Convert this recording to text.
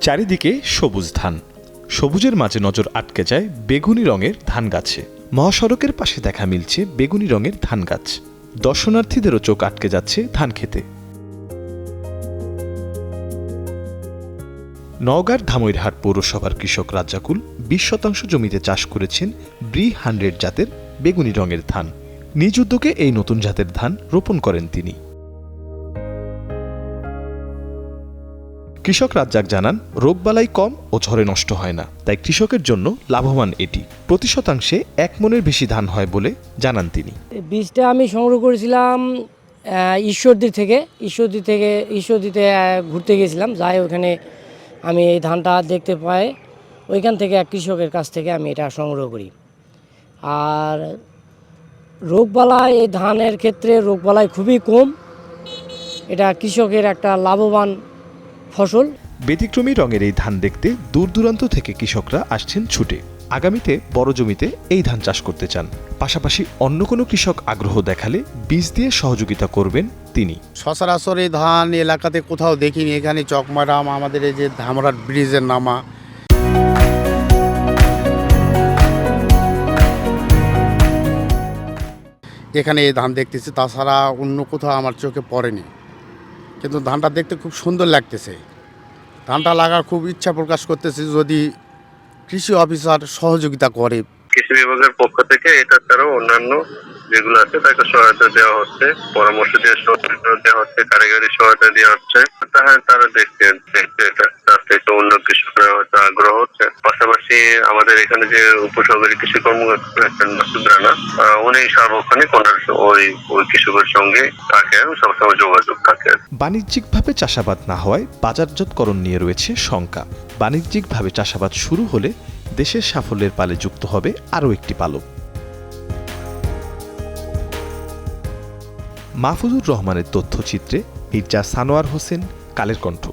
চারিদিকে সবুজ ধান, সবুজের মাঝে নজর আটকে যায় বেগুনি রঙের ধান গাছে। মহাসড়কের পাশে দেখা মিলছে বেগুনি রঙের ধান গাছ। দর্শনার্থীদেরও চোখ আটকে যাচ্ছে ধান খেতে। নওগাঁর ধামইরহাট পৌরসভার কৃষক রাজ্জাকুল 20% জমিতে চাষ করেছেন ব্রি 100 জাতের বেগুনি রঙের ধান। নিজ উদ্যোগে এই নতুন জাতের ধান রোপণ করেন তিনি। কৃষক রাজ্জাক জানান, রোগবালাই কম ও ঝড়ে নষ্ট হয় না, তাই কৃষকের জন্য লাভবান এটি। প্রতি শতাংশে 1 মণের বেশি ধান হয় বলে জানান তিনি। বীজটা আমি সংগ্রহ করেছিলাম ঈশ্বরদীতে ঘুরতে গেছিলাম, যাই ওখানে আমি এই ধানটা দেখতে পাই, ওইখান থেকে এক কৃষকের কাছ থেকে আমি এটা সংগ্রহ করি। আর রোগবালাই, এই ধানের ক্ষেত্রে রোগবালাই খুবই কম, এটা কৃষকের একটা লাভবান ফসল। ব্যতিক্রমী রঙের এই ধান দেখতে দূর দূরান্ত থেকে কৃষকরা আসছেন ছুটে। আগামীতে বড় জমিতে এই ধান চাষ করতে চান। পাশাপাশি অন্য কোনো কৃষক আগ্রহ দেখালে বীজ দিয়ে সহযোগিতা করবেন তিনি। সচরাচর এই ধান এলাকাতে কোথাও দেখিনি। এখানে চকমারাম, আমাদের এই যে ধামরাট ব্রিজের নামা, এখানে এই ধান দেখতেছি। তাছাড়া অন্য কোথাও আমার চোখে পড়েনি, কিন্তু ধানটা দেখতে খুব সুন্দর লাগতেছে। ধানটা লাগার খুব ইচ্ছা প্রকাশ করতেছি, যদি কৃষি অফিসার সহযোগিতা করে। কৃষি বিভাগের পক্ষ থেকে এটা ছাড়াও অন্যান্য যেগুলো আছে তাকে সহায়তা দেওয়া হচ্ছে, পরামর্শ দিয়ে সহায়তা দেওয়া হচ্ছে, কারিগরি সহায়তা দেওয়া হচ্ছে। তারা দেখতে এটা অন্য কৃষকরা হয়তো আগ্রহ হচ্ছে। পাশাপাশি আমাদের এখানে যে উপসহকারী কৃষি কর্মকর্তা মাসুদ রানা, উনি সার্বক্ষণিক ওই কৃষকের সঙ্গে থাকে, সবসময় যোগাযোগ থাকে। বাণিজ্যিকভাবে চাষাবাদ না হওয়ায় বাজারজাতকরণ নিয়ে রয়েছে শঙ্কা। বাণিজ্যিকভাবে চাষাবাদ শুরু হলে দেশের সাফল্যের পালে যুক্ত হবে আরও একটি পালক। মাহফুজুর রহমানের তথ্যচিত্রে মির্জা সানোয়ার হোসেন, কালের কণ্ঠ।